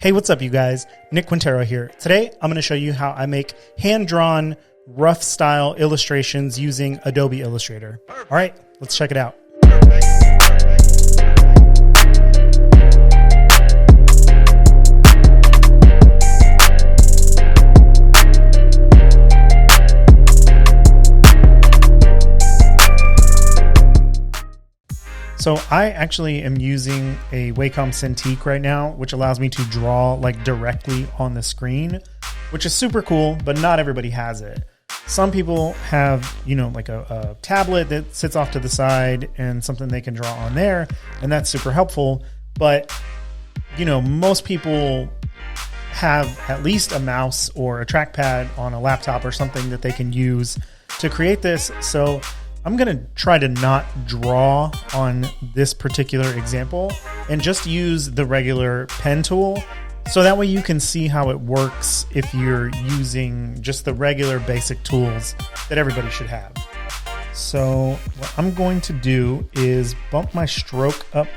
Hey, what's up, you guys? Nick Quintero here. Today, I'm going to show you how I make hand-drawn, rough style illustrations using Adobe Illustrator. All right, let's check it out. So I actually am using a Wacom Cintiq right now, which allows me to draw like directly on the screen, which is super cool, but not everybody has it. Some people have, like a tablet that sits off to the side and something they can draw on there, and that's super helpful. But, most people have at least a mouse or a trackpad on a laptop or something that they can use to create this. So I'm going to try to not draw on this particular example and just use the regular pen tool. So that way you can see how it works if you're using just the regular basic tools that everybody should have. So what I'm going to do is bump my stroke up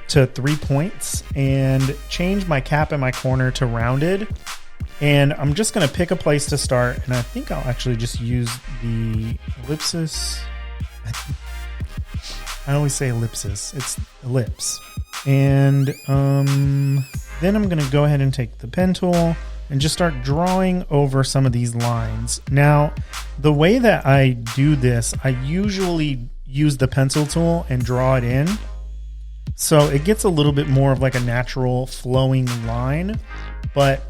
to 3 points and change my cap and my corner to rounded. And I'm just going to pick a place to start. And I think I'll actually just use the ellipsis. I always say ellipsis. It's ellipse. And then I'm going to go ahead and take the pen tool and just start drawing over some of these lines. Now, the way that I do this, I usually use the pencil tool and draw it in. So it gets a little bit more of like a natural flowing line, but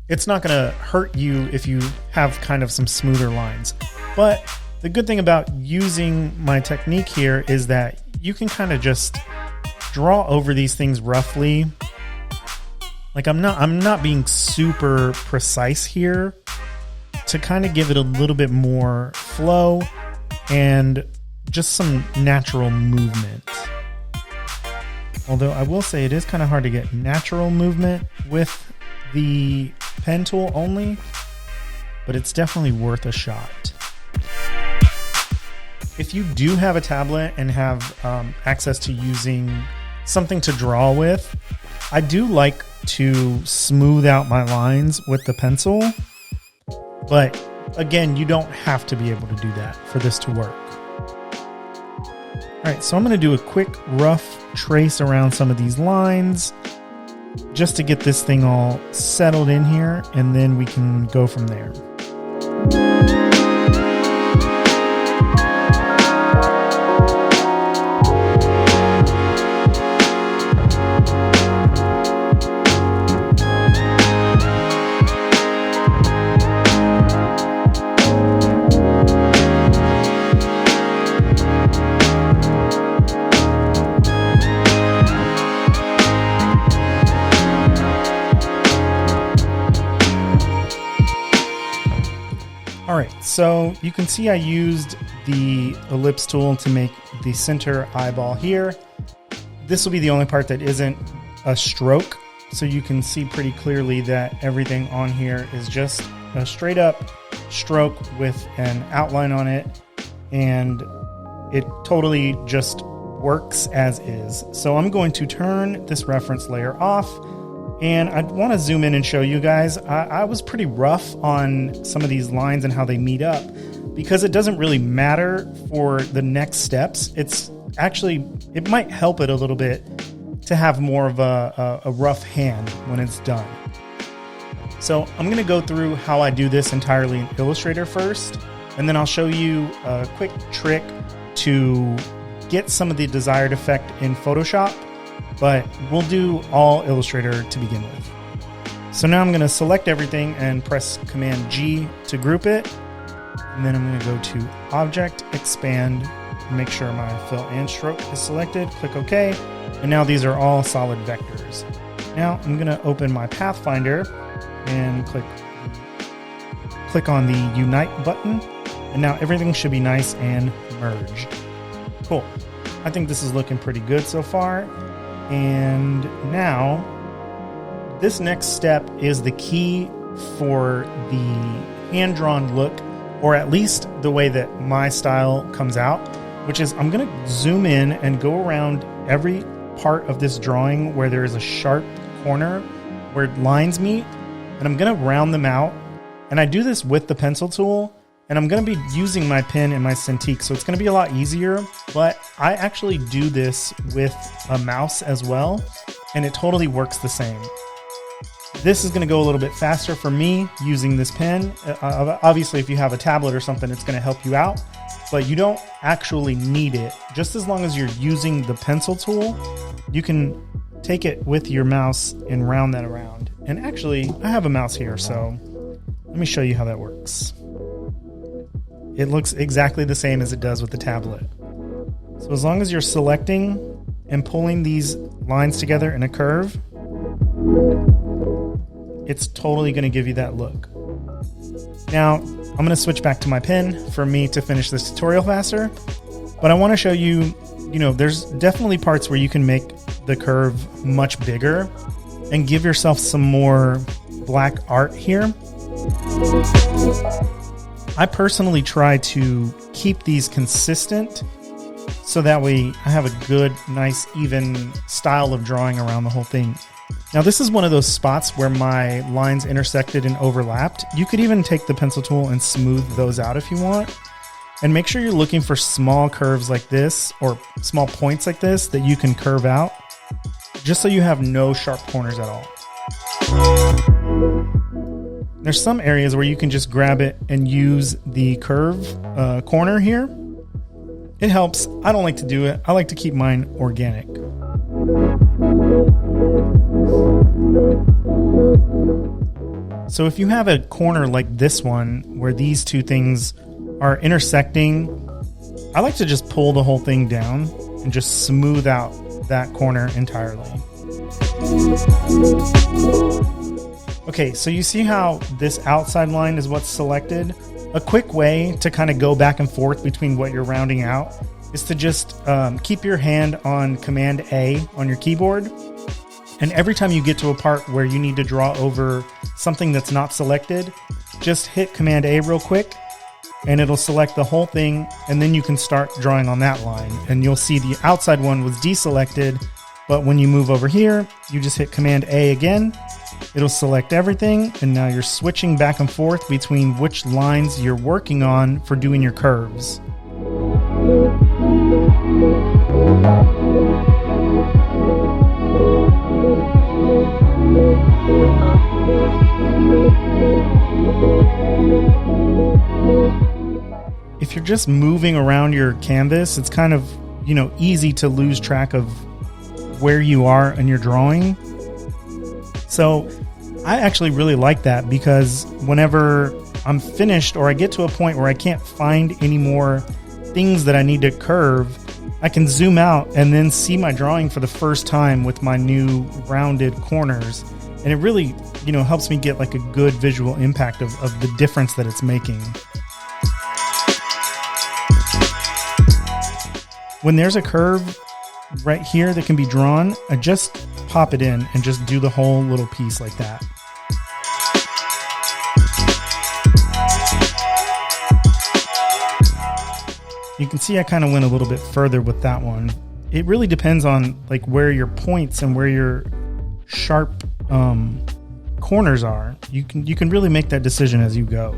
it's not going to hurt you if you have kind of some smoother lines. But the good thing about using my technique here is that you can kind of just draw over these things roughly. Like I'm not being super precise here, to kind of give it a little bit more flow and just some natural movement. Although I will say it is kind of hard to get natural movement with the pen tool only, but it's definitely worth a shot. If you do have a tablet and have access to using something to draw with, I do like to smooth out my lines with the pencil. But again, you don't have to be able to do that for this to work. All right, so I'm going to do a quick rough trace around some of these lines just to get this thing all settled in here, and then we can go from there. All right, so you can see I used the ellipse tool to make the center eyeball here. This will be the only part that isn't a stroke, so you can see pretty clearly that everything on here is just a straight up stroke with an outline on it, and it totally just works as is. So I'm going to turn this reference layer off, and I want to zoom in and show you guys. I was pretty rough on some of these lines and how they meet up, because it doesn't really matter for the next steps. It might help it a little bit to have more of a rough hand when it's done. So I'm going to go through how I do this entirely in Illustrator first, and then I'll show you a quick trick to get some of the desired effect in Photoshop. But we'll do all Illustrator to begin with. So now I'm going to select everything and press Command G to group it. And then I'm going to go to Object, Expand, and make sure my fill and stroke is selected. Click OK. And now these are all solid vectors. Now I'm going to open my Pathfinder and click on the Unite button. And now everything should be nice and merged. Cool. I think this is looking pretty good so far. And now this next step is the key for the hand-drawn look, or at least the way that my style comes out, which is I'm going to zoom in and go around every part of this drawing where there is a sharp corner where lines meet, and I'm going to round them out. And I do this with the pencil tool, and I'm going to be using my pen and my Cintiq, so it's going to be a lot easier. But I actually do this with a mouse as well, and it totally works the same. This is going to go a little bit faster for me using this pen. Obviously, if you have a tablet or something, it's going to help you out, but you don't actually need it. Just as long as you're using the pencil tool, you can take it with your mouse and round that around. And actually, I have a mouse here, so let me show you how that works. It looks exactly the same as it does with the tablet. So as long as you're selecting and pulling these lines together in a curve, it's totally going to give you that look. Now, I'm going to switch back to my pen for me to finish this tutorial faster, but I want to show you, there's definitely parts where you can make the curve much bigger and give yourself some more black art here. I personally try to keep these consistent so that way I have a good, nice, even style of drawing around the whole thing. Now, this is one of those spots where my lines intersected and overlapped. You could even take the pencil tool and smooth those out if you want. And make sure you're looking for small curves like this or small points like this that you can curve out, just so you have no sharp corners at all. There's some areas where you can just grab it and use the curve corner here. It helps. I don't like to do it. I like to keep mine organic. So if you have a corner like this one where these two things are intersecting, I like to just pull the whole thing down and just smooth out that corner entirely. Okay, so you see how this outside line is what's selected? A quick way to kind of go back and forth between what you're rounding out is to just keep your hand on Command A on your keyboard. And every time you get to a part where you need to draw over something that's not selected, just hit Command A real quick and it'll select the whole thing, and then you can start drawing on that line. And you'll see the outside one was deselected, but when you move over here, you just hit Command A again, it'll select everything, and now you're switching back and forth between which lines you're working on for doing your curves. If you're just moving around your canvas, it's kind of, easy to lose track of where you are in your drawing. So I actually really like that, because whenever I'm finished or I get to a point where I can't find any more things that I need to curve, I can zoom out and then see my drawing for the first time with my new rounded corners. And it really, helps me get like a good visual impact of the difference that it's making. When there's a curve right here that can be drawn, I just pop it in and just do the whole little piece like that. You can see I kind of went a little bit further with that one. It really depends on like where your points and where your sharp corners are. You can really make that decision as you go.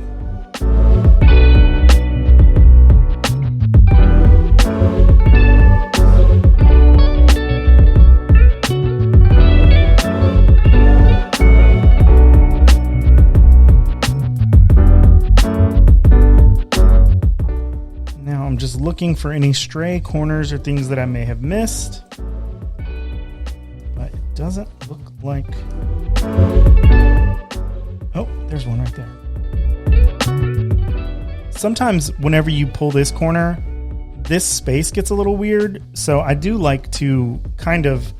I'm just looking for any stray corners or things that I may have missed, but it doesn't look like... Oh, there's one right there. Sometimes whenever you pull this corner, this space gets a little weird, so I do like to kind of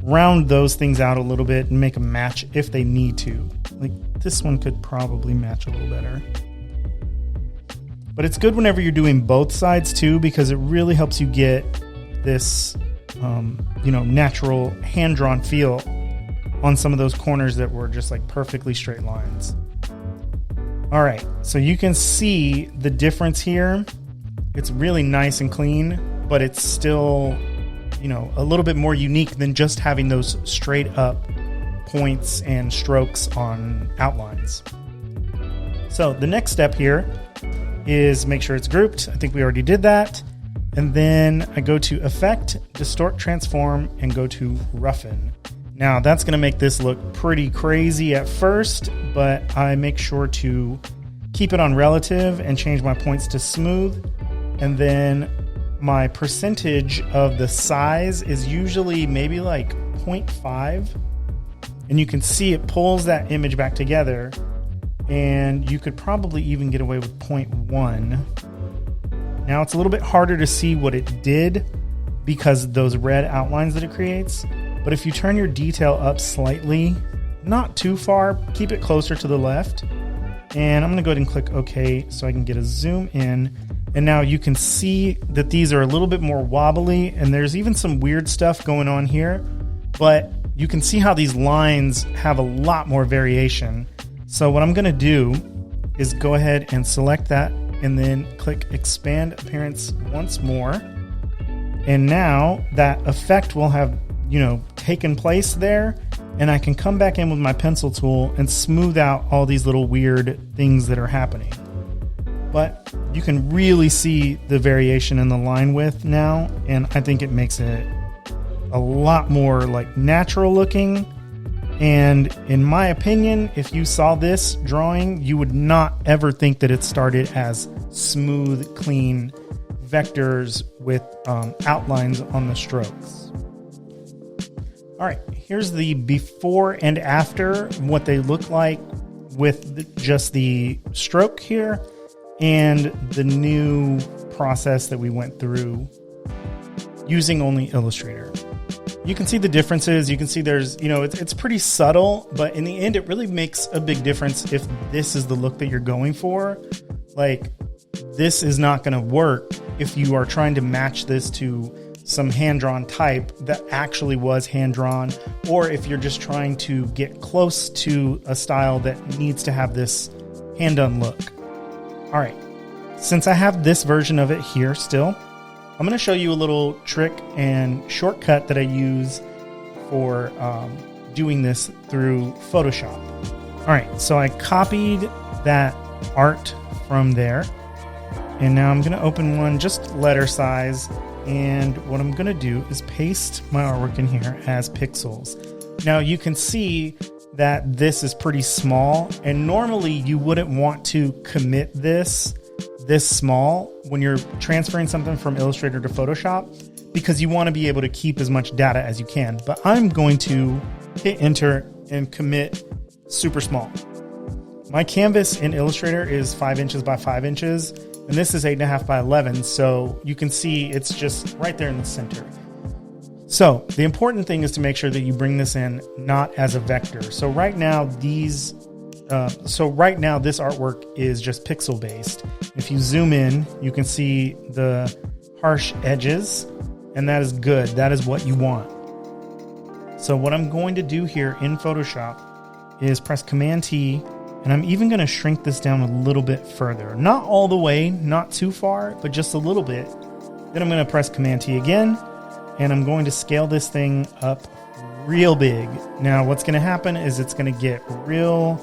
round those things out a little bit and make them match if they need to. Like this one could probably match a little better. But it's good whenever you're doing both sides too, because it really helps you get this, natural hand-drawn feel on some of those corners that were just like perfectly straight lines. All right, so you can see the difference here. It's really nice and clean, but it's still, a little bit more unique than just having those straight up points and strokes on outlines. So the next step here is make sure it's grouped. I think we already did that. And then I go to Effect, Distort Transform, and go to Roughen. Now that's going to make this look pretty crazy at first, but I make sure to keep it on relative and change my points to smooth. And then my percentage of the size is usually maybe like 0.5. And you can see it pulls that image back together. And you could probably even get away with 0.1. Now it's a little bit harder to see what it did because of those red outlines that it creates. But if you turn your detail up slightly, not too far, keep it closer to the left. And I'm going to go ahead and click OK so I can get a zoom in. And now you can see that these are a little bit more wobbly, and there's even some weird stuff going on here. But you can see how these lines have a lot more variation. So what I'm going to do is go ahead and select that and then click Expand Appearance once more. And now that effect will have, taken place there, and I can come back in with my pencil tool and smooth out all these little weird things that are happening. But you can really see the variation in the line width now, and I think it makes it a lot more like natural looking. And in my opinion, if you saw this drawing, you would not ever think that it started as smooth, clean vectors with outlines on the strokes. All right, here's the before and after, what they look like with just the stroke here and the new process that we went through using only Illustrator. You can see the differences. You can see there's, it's pretty subtle, but in the end, it really makes a big difference if this is the look that you're going for. Like, this is not going to work if you are trying to match this to some hand-drawn type that actually was hand-drawn, or if you're just trying to get close to a style that needs to have this hand-done look. All right, since I have this version of it here still, I'm going to show you a little trick and shortcut that I use for doing this through Photoshop. All right, so I copied that art from there, and now I'm going to open one just letter size. And what I'm going to do is paste my artwork in here as pixels. Now you can see that this is pretty small, and normally you wouldn't want to commit this small when you're transferring something from Illustrator to Photoshop, because you want to be able to keep as much data as you can. But I'm going to hit enter and commit super small. My canvas in Illustrator is 5 inches by 5 inches. And this is 8.5 by 11, so you can see it's just right there in the center. So the important thing is to make sure that you bring this in not as a vector. So right now this artwork is just pixel based. If you zoom in, you can see the harsh edges, and that is good. That is what you want. So what I'm going to do here in Photoshop is press Command T. And I'm even going to shrink this down a little bit further. Not all the way, not too far, but just a little bit. Then I'm going to press Command T again, and I'm going to scale this thing up real big. Now what's going to happen is it's going to get real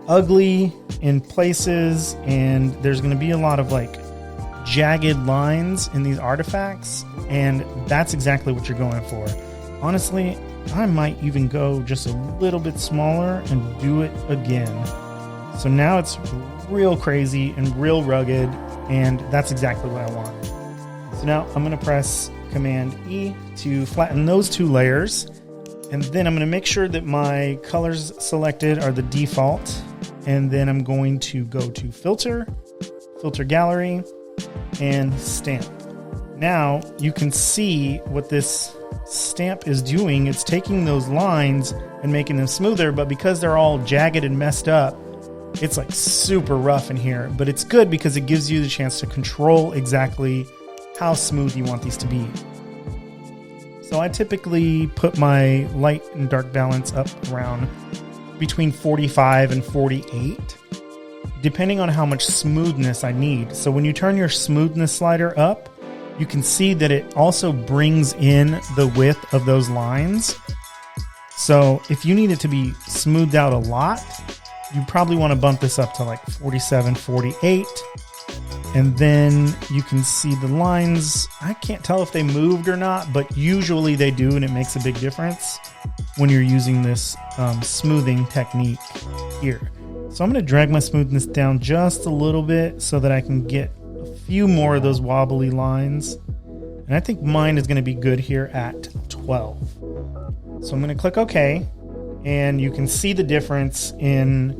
ugly in places, and there's going to be a lot of like jagged lines in these artifacts, and that's exactly what you're going for. Honestly, I might even go just a little bit smaller and do it again. So now it's real crazy and real rugged, and that's exactly what I want. So now I'm going to press Command E to flatten those two layers, and then I'm going to make sure that my colors selected are the default, and then I'm going to go to Filter, Filter Gallery, and Stamp. Now you can see what this stamp is doing. It's taking those lines and making them smoother, but because they're all jagged and messed up, it's like super rough in here, but it's good because it gives you the chance to control exactly how smooth you want these to be. So I typically put my light and dark balance up around between 45 and 48, depending on how much smoothness I need. So when you turn your smoothness slider up, you can see that it also brings in the width of those lines. So if you need it to be smoothed out a lot, you probably want to bump this up to like 47, 48. And then you can see the lines. I can't tell if they moved or not, but usually they do, and it makes a big difference when you're using this smoothing technique here. So I'm going to drag my smoothness down just a little bit so that I can get a few more of those wobbly lines. And I think mine is going to be good here at 12. So I'm going to click OK, and you can see the difference in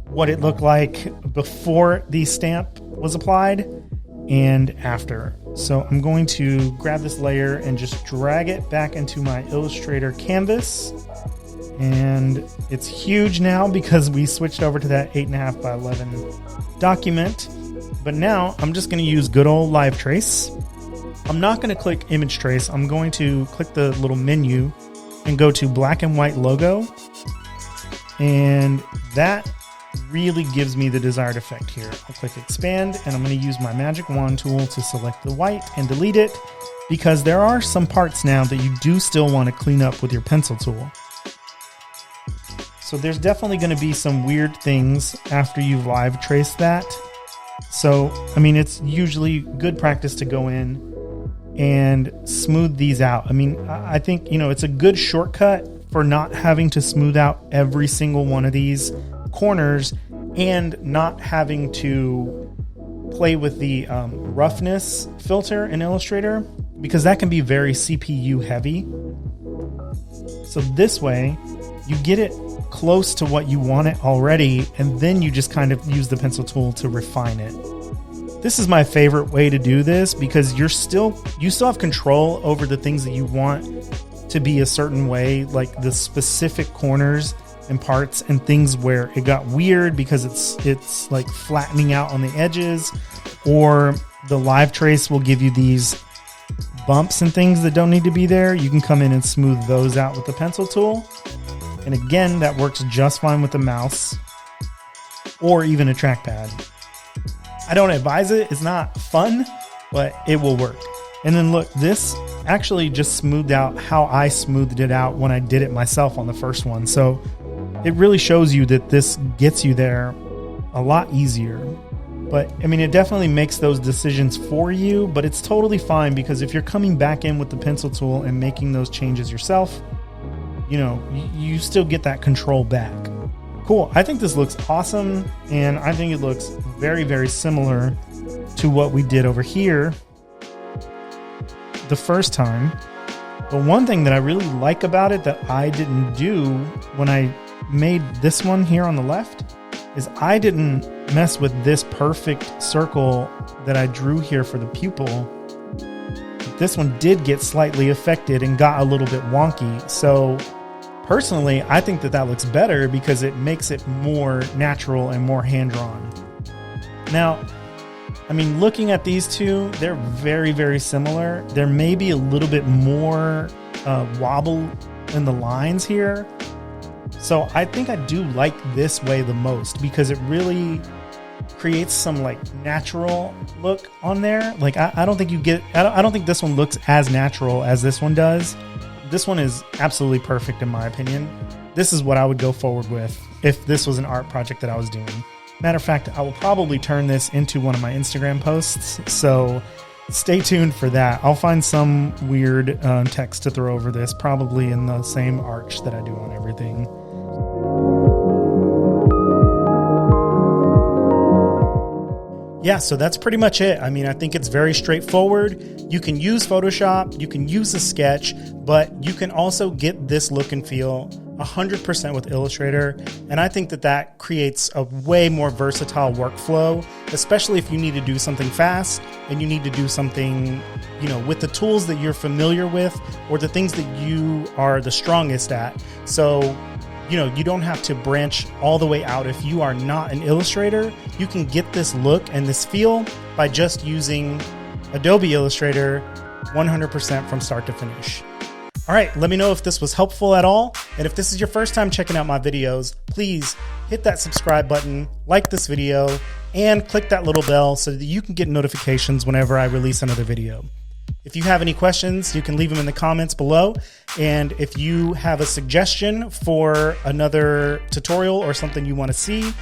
what it looked like before the stamp was applied and after. So I'm going to grab this layer and just drag it back into my Illustrator canvas. And it's huge now because we switched over to that 8.5 by 11 document. But now I'm just going to use good old Live Trace. I'm not going to click Image Trace. I'm going to click the little menu and go to black and white logo. And that really gives me the desired effect here. I'll click expand, and I'm going to use my magic wand tool to select the white and delete it, because there are some parts now that you do still want to clean up with your pencil tool. So there's definitely going to be some weird things after you've live traced that. So, I mean, it's usually good practice to go in and smooth these out. I mean, I think, you know, it's a good shortcut for not having to smooth out every single one of these corners and not having to play with the roughness filter in Illustrator, because that can be very CPU heavy. So this way you get it close to what you want it already, and then you just kind of use the pencil tool to refine it. This is my favorite way to do this, because you still have control over the things that you want to be a certain way, like the specific corners and parts and things where it got weird because it's like flattening out on the edges, or the live trace will give you these bumps and things that don't need to be there. You can come in and smooth those out with the pencil tool. And again, that works just fine with the mouse or even a trackpad. I don't advise it. It's not fun, but it will work. And then look, this actually just smoothed out how I smoothed it out when I did it myself on the first one. So it really shows you that this gets you there a lot easier. But I mean, it definitely makes those decisions for you, but it's totally fine, because if you're coming back in with the pencil tool and making those changes yourself, you know, you still get that control back. Cool. I think this looks awesome, and I think it looks very, very similar to what we did over here the first time. But one thing that I really like about it that I didn't do when I made this one here on the left is I didn't mess with this perfect circle that I drew here for the pupil. This one did get slightly affected and got a little bit wonky. So personally, I think that that looks better because it makes it more natural and more hand-drawn. Now, I mean, looking at these two, they're very, very similar. There may be a little bit more wobble in the lines here. So I think I do like this way the most, because it really creates some like natural look on there. Like I don't think I don't think this one looks as natural as this one does. This one is absolutely perfect in my opinion. This is what I would go forward with if this was an art project that I was doing. Matter of fact, I will probably turn this into one of my Instagram posts, so stay tuned for that. I'll find some weird text to throw over this, probably in the same arch that I do on everything. Yeah, so that's pretty much it. I mean, I think it's very straightforward. You can use Photoshop, you can use a sketch, but you can also get this look and feel 100% with Illustrator. And I think that that creates a way more versatile workflow, especially if you need to do something fast and you need to do something, you know, with the tools that you're familiar with or the things that you are the strongest at. So, you know, you don't have to branch all the way out. If you are not an illustrator, you can get this look and this feel by just using Adobe Illustrator 100% from start to finish. All right, let me know if this was helpful at all. And if this is your first time checking out my videos, please hit that subscribe button, like this video, and click that little bell so that you can get notifications whenever I release another video. If you have any questions, you can leave them in the comments below. And if you have a suggestion for another tutorial or something you want to see,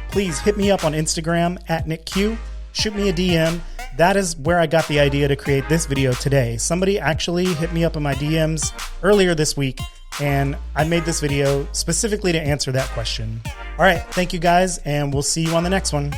please hit me up on Instagram at NickQ. Shoot me a DM. That is where I got the idea to create this video today. Somebody actually hit me up in my DMs earlier this week, and I made this video specifically to answer that question. All right, thank you guys, and we'll see you on the next one.